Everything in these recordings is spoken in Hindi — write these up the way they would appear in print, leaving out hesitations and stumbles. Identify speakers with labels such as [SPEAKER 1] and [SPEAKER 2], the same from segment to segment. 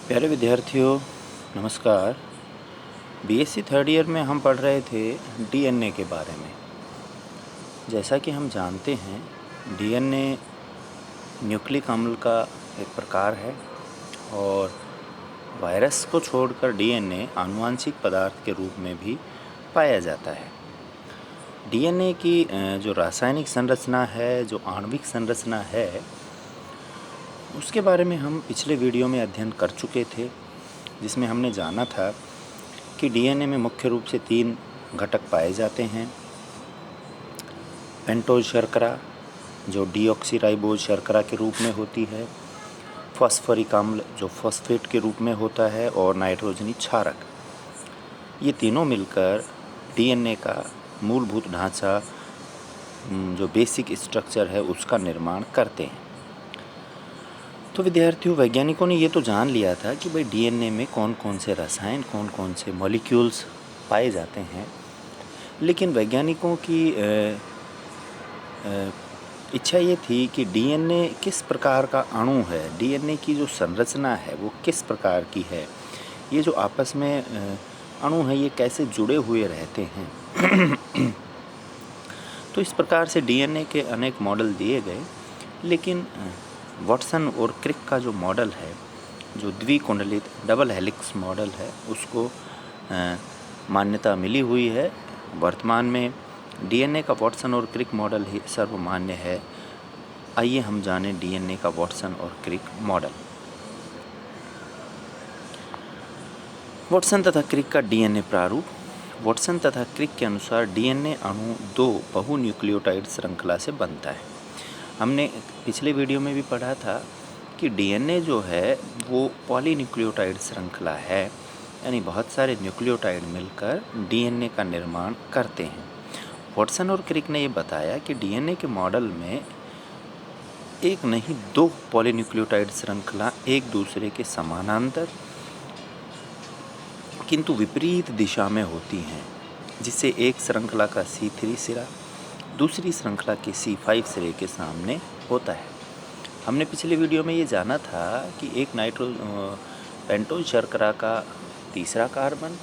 [SPEAKER 1] प्यारे विद्यार्थियों, नमस्कार। बीएससी थर्ड ईयर में हम पढ़ रहे थे डीएनए के बारे में। जैसा कि हम जानते हैं, डीएनए न्यूक्लिक अम्ल का एक प्रकार है और वायरस को छोड़कर डीएनए आनुवांशिक पदार्थ के रूप में भी पाया जाता है। डीएनए की जो रासायनिक संरचना है, जो आणविक संरचना है, उसके बारे में हम पिछले वीडियो में अध्ययन कर चुके थे, जिसमें हमने जाना था कि डीएनए में मुख्य रूप से 3 घटक पाए जाते हैं। पेंटोज शर्करा, जो डीऑक्सीराइबोज शर्करा के रूप में होती है, फॉस्फोरिक अम्ल, जो फॉस्फेट के रूप में होता है, और नाइट्रोजनी क्षारक। ये तीनों मिलकर डीएनए का मूलभूत ढांचा, जो बेसिक स्ट्रक्चर है, उसका निर्माण करते हैं। तो विद्यार्थियों, वैज्ञानिकों ने ये तो जान लिया था कि भाई डीएनए में कौन कौन से रसायन, कौन कौन से मॉलिक्यूल्स पाए जाते हैं, लेकिन वैज्ञानिकों की इच्छा ये थी कि डीएनए किस प्रकार का अणु है, डीएनए की जो संरचना है वो किस प्रकार की है, ये जो आपस में अणु है ये कैसे जुड़े हुए रहते हैं। तो इस प्रकार से डीएनए के अनेक मॉडल दिए गए, लेकिन वाटसन और क्रिक का जो मॉडल है, जो द्विकुंडलित डबल हेलिक्स मॉडल है, उसको मान्यता मिली हुई है। वर्तमान में डीएनए का वाटसन और क्रिक मॉडल ही सर्वमान्य है। आइए हम जानें डीएनए का वाटसन और क्रिक मॉडल। वाटसन तथा क्रिक का डीएनए प्रारूप। वाटसन तथा क्रिक के अनुसार डीएनए अणु 2 बहुन्यूक्लियोटाइड श्रृंखला से बनता है। हमने पिछले वीडियो में भी पढ़ा था कि डीएनए जो है वो पॉलीन्यूक्लियोटाइड श्रृंखला है, यानी बहुत सारे न्यूक्लियोटाइड मिलकर डीएनए का निर्माण करते हैं। वाटसन और क्रिक ने ये बताया कि डीएनए के मॉडल में एक नहीं 2 पॉलीन्यूक्लियोटाइड श्रृंखला एक दूसरे के समानांतर किंतु विपरीत दिशा में होती हैं, जिससे एक श्रृंखला का C3 सिरा दूसरी श्रृंखला के C5 सिरे के सामने होता है। हमने पिछले वीडियो में ये जाना था कि एक पेंटोज शर्करा का तीसरा कार्बन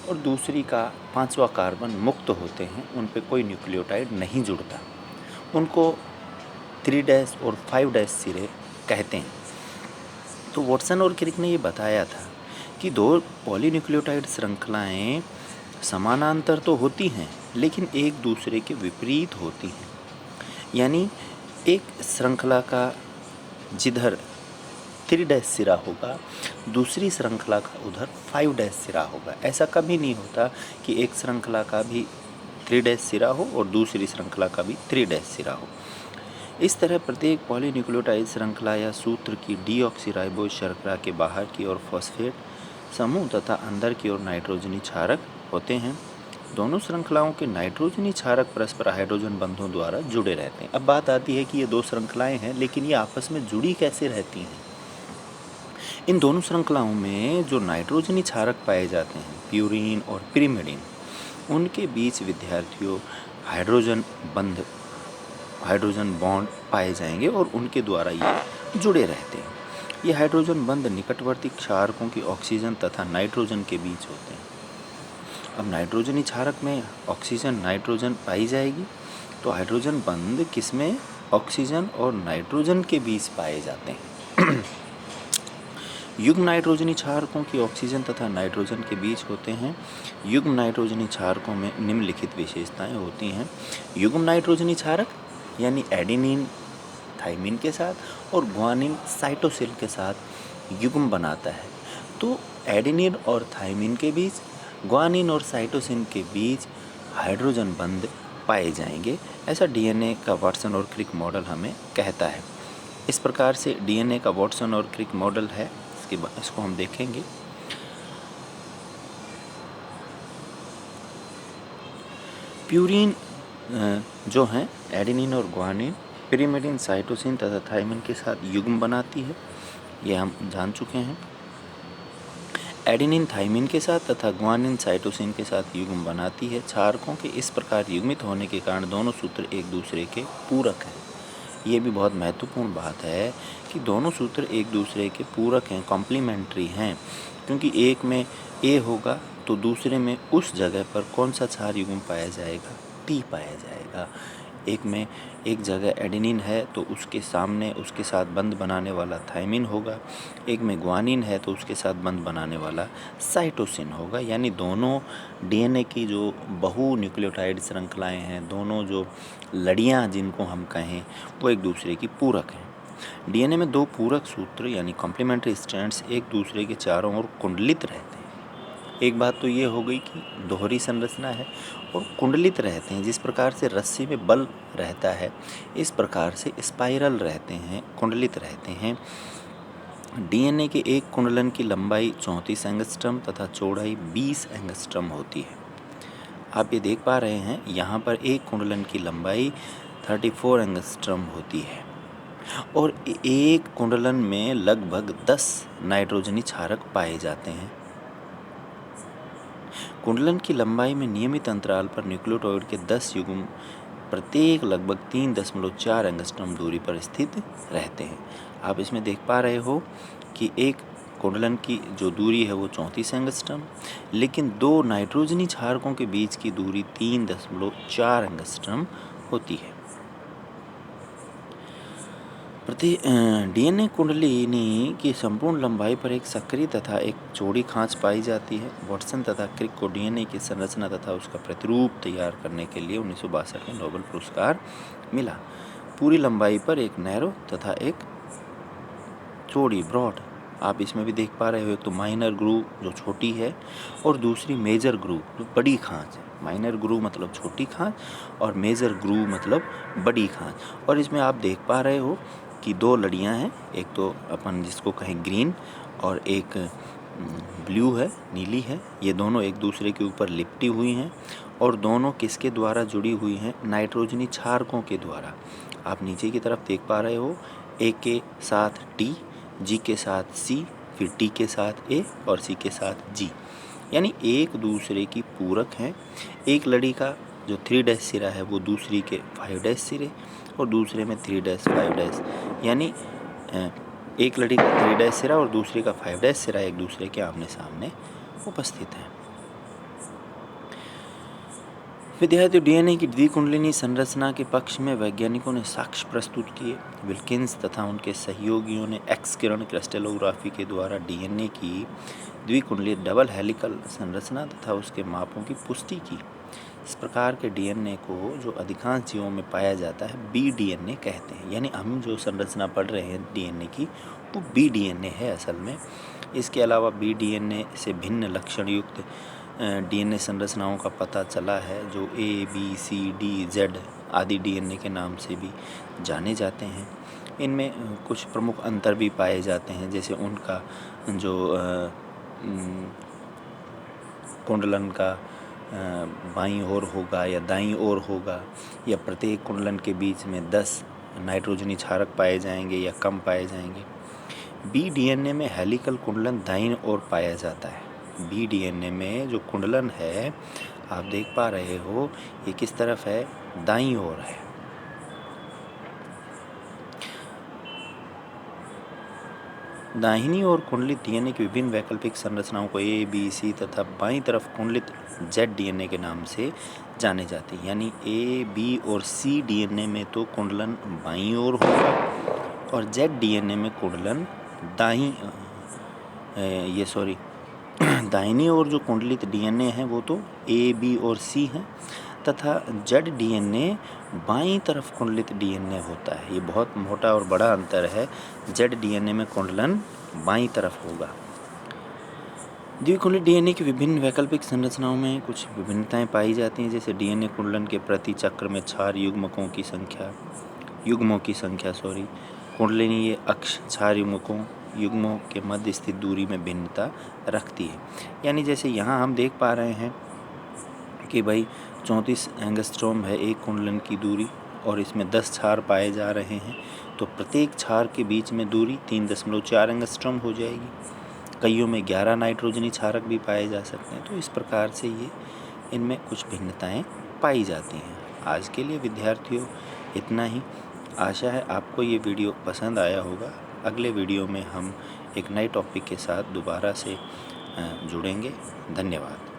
[SPEAKER 1] और दूसरी का 5वां कार्बन मुक्त होते हैं, उन पे कोई न्यूक्लियोटाइड नहीं जुड़ता, उनको 3' और 5' सिरे कहते हैं। तो वाटसन और क्रिक ने ये बताया था कि 2 पॉलीन्यूक्लियोटाइड श्रृंखलाएं समानांतर तो होती हैं, लेकिन एक दूसरे के विपरीत होती हैं। यानी एक श्रृंखला का जिधर 3' सिरा होगा, दूसरी श्रृंखला का उधर 5' सिरा होगा। ऐसा कभी नहीं होता कि एक श्रृंखला का भी 3' सिरा हो और दूसरी श्रृंखला का भी 3' सिरा हो। इस तरह प्रत्येक पॉलीन्यूक्लियोटाइड श्रृंखला या सूत्र की डीऑक्सीराइबोज शर्करा के बाहर की ओर फॉस्फेट समूह तथा अंदर की ओर नाइट्रोजनी क्षारक होते हैं। दोनों श्रृंखलाओं के नाइट्रोजनी क्षारक परस्पर हाइड्रोजन बंधों द्वारा जुड़े रहते हैं। अब बात आती है कि ये 2 श्रृंखलाएं हैं, लेकिन ये आपस में जुड़ी कैसे रहती हैं। इन दोनों श्रृंखलाओं में जो नाइट्रोजनी क्षारक पाए जाते हैं, प्यूरीन और पिरिमिडीन, उनके बीच विद्यार्थियों हाइड्रोजन बॉन्ड पाए जाएंगे और उनके द्वारा ये जुड़े रहते हैं। ये हाइड्रोजन बंध निकटवर्ती क्षारकों की ऑक्सीजन तथा नाइट्रोजन के बीच होते हैं। अब नाइट्रोजनी क्षारक में ऑक्सीजन नाइट्रोजन पाई जाएगी, तो हाइड्रोजन बंध किसमें, ऑक्सीजन और नाइट्रोजन के बीच पाए जाते हैं। युग्म नाइट्रोजनी क्षारकों की ऑक्सीजन तथा नाइट्रोजन के बीच होते हैं। युग्म नाइट्रोजनी क्षारकों में निम्नलिखित विशेषताएं होती हैं। युग्म नाइट्रोजनी क्षारक यानी एडेनिन थाइमिन के साथ और ग्वानिन साइटोसिन के साथ युग्म बनाता है। तो एडेनिन और थाइमिन के बीच, ग्वानिन और साइटोसिन के बीच हाइड्रोजन बंध पाए जाएंगे। ऐसा डीएनए का वाटसन और क्रिक मॉडल हमें कहता है। इस प्रकार से डीएनए का वाटसन और क्रिक मॉडल है, इसको हम देखेंगे। प्यूरीन जो है एडेनिन और ग्वानिन, पिरिमिडीन साइटोसिन तथा थाइमिन के साथ युग्म बनाती है, ये हम जान चुके हैं। एडेनिन थाइमिन के साथ तथा ग्वानिन साइटोसिन के साथ युग्म बनाती है। क्षारकों के इस प्रकार युग्मित होने के कारण दोनों सूत्र एक दूसरे के पूरक हैं। ये भी बहुत महत्वपूर्ण बात है कि दोनों सूत्र एक दूसरे के पूरक हैं, कॉम्प्लीमेंट्री हैं, क्योंकि एक में ए होगा तो दूसरे में उस जगह पर कौन सा क्षार युग्म पाया जाएगा, पी पाया जाएगा। एक में एक जगह एडेनिन है तो उसके सामने उसके साथ बंध बनाने वाला थायमिन होगा, एक में ग्वानिन है तो उसके साथ बंध बनाने वाला साइटोसिन होगा। यानी दोनों डीएनए की जो बहु न्यूक्लियोटाइड श्रृंखलाएं हैं, दोनों जो लड़ियां जिनको हम कहें, वो एक दूसरे की पूरक हैं। डीएनए में दो पूरक सूत्र यानी कॉम्प्लीमेंट्री स्ट्रैंड्स एक दूसरे के चारों ओर कुंडलित रहते हैं। एक बात तो ये हो गई कि दोहरी संरचना है और कुंडलित रहते हैं। जिस प्रकार से रस्सी में बल रहता है, इस प्रकार से स्पाइरल रहते हैं, कुंडलित रहते हैं। डीएनए के एक कुंडलन की लंबाई 34 एंगस्ट्रम तथा चौड़ाई 20 एंगस्ट्रम होती है। आप ये देख पा रहे हैं, यहाँ पर एक कुंडलन की लंबाई 34 एंगस्ट्रम होती है और एक कुंडलन में लगभग 10 नाइट्रोजनी क्षारक पाए जाते हैं। कुंडलन की लंबाई में नियमित अंतराल पर न्यूक्लियोटाइड के 10 युग्म प्रत्येक लगभग 3.4 एंगस्ट्रम दूरी पर स्थित रहते हैं। आप इसमें देख पा रहे हो कि एक कुंडलन की जो दूरी है वो 34 एंगस्ट्रम, लेकिन दो नाइट्रोजनी क्षारकों के बीच की दूरी 3.4 एंगस्ट्रम होती है। डीएनए कुंडलिनी की संपूर्ण लंबाई पर एक सक्रिय तथा एक चौड़ी खांच पाई जाती है। वाटसन तथा क्रिक को डीएनए की संरचना तथा उसका प्रतिरूप तैयार करने के लिए 1962 में नोबेल पुरस्कार मिला। पूरी लंबाई पर एक नैरो तथा एक चौड़ी ब्रॉड, आप इसमें भी देख पा रहे हो, एक तो माइनर ग्रूव जो छोटी है और दूसरी मेजर ग्रूव जो बड़ी खांच है। माइनर ग्रूव मतलब छोटी खांच और मेजर ग्रूव मतलब बड़ी खांच। और इसमें आप देख पा रहे हो कि दो लड़ियां हैं, एक तो अपन जिसको कहें ग्रीन और एक ब्लू है, नीली है। ये दोनों एक दूसरे के ऊपर लिपटी हुई हैं और दोनों किसके द्वारा जुड़ी हुई हैं, नाइट्रोजनी क्षारकों के द्वारा। आप नीचे की तरफ देख पा रहे हो, ए के साथ टी, जी के साथ सी, फिर टी के साथ ए और सी के साथ जी, यानी एक दूसरे की पूरक हैं। एक लड़ी का जो 3' सिरा है वो दूसरी के 5' सिरे और दूसरे में 3'5', यानी एक लड़ी का 3' सिरा और दूसरे का 5' सिरा एक दूसरे के आमने सामने उपस्थित है। विद्यार्थियों, डीएनए की द्विकुंडलिनी संरचना के पक्ष में वैज्ञानिकों ने साक्ष्य प्रस्तुत किए। विल्किंस तथा उनके सहयोगियों ने एक्स किरण क्रिस्टलोग्राफी के द्वारा डीएनए की द्विकुंडली डबल हेलिकल संरचना तथा उसके मापों की पुष्टि की। इस प्रकार के डीएनए को जो अधिकांश जीवों में पाया जाता है बी डीएनए कहते हैं। यानी हम जो संरचना पढ़ रहे हैं डीएनए की, वो बी डीएनए है असल में। इसके अलावा बी डीएनए से भिन्न लक्षण युक्त डीएनए संरचनाओं का पता चला है जो ए, बी, सी, डी, जेड आदि डीएनए के नाम से भी जाने जाते हैं। इनमें कुछ प्रमुख अंतर भी पाए जाते हैं, जैसे उनका जो कुंडलन का बाईं ओर होगा या दाईं ओर होगा, या प्रत्येक कुंडलन के बीच में 10 नाइट्रोजनी क्षारक पाए जाएंगे या कम पाए जाएंगे। बी डीएनए में हेलिकल कुंडलन दाईं ओर पाया जाता है। बी डीएनए में जो कुंडलन है, आप देख पा रहे हो, ये किस तरफ है, दाईं ओर है। दाहिनी ओर कुंडलित डीएनए की विभिन्न वैकल्पिक संरचनाओं को ए, बी, सी तथा बाईं तरफ कुंडलित जेड डीएनए के नाम से जाने जाते हैं। यानी ए, बी और सी डीएनए में तो कुंडलन बाईं ओर होगा और जेड डीएनए में कुंडलन दाहिनी ओर जो कुंडलित डीएनए है वो तो ए, बी और सी हैं तथा जेड डीएनए बाईं तरफ कुंडलित डीएनए होता है। ये बहुत मोटा और बड़ा अंतर है। जेड डीएनए में कुंडलन बाईं तरफ होगा। द्विकुंडलित डीएनए की विभिन्न वैकल्पिक संरचनाओं में कुछ विभिन्नताएं पाई जाती हैं, जैसे डीएनए कुंडलन के प्रति चक्र में क्षार युग्मों की संख्या कुंडलिनीय अक्ष क्षार युग्मों के मध्य स्थित दूरी में भिन्नता रखती है। यानी जैसे यहाँ हम देख पा रहे हैं कि भाई 34 एंगस्ट्रॉम है एक कुंडलन की दूरी और इसमें 10 क्षार पाए जा रहे हैं, तो प्रत्येक क्षार के बीच में दूरी 3.4 एंगस्ट्रॉम हो जाएगी। कईयों में 11 नाइट्रोजनी क्षारक भी पाए जा सकते हैं। तो इस प्रकार से ये इनमें कुछ भिन्नताएं पाई जाती हैं। आज के लिए विद्यार्थियों इतना ही। आशा है आपको ये वीडियो पसंद आया होगा। अगले वीडियो में हम एक नए टॉपिक के साथ दोबारा से जुड़ेंगे। धन्यवाद।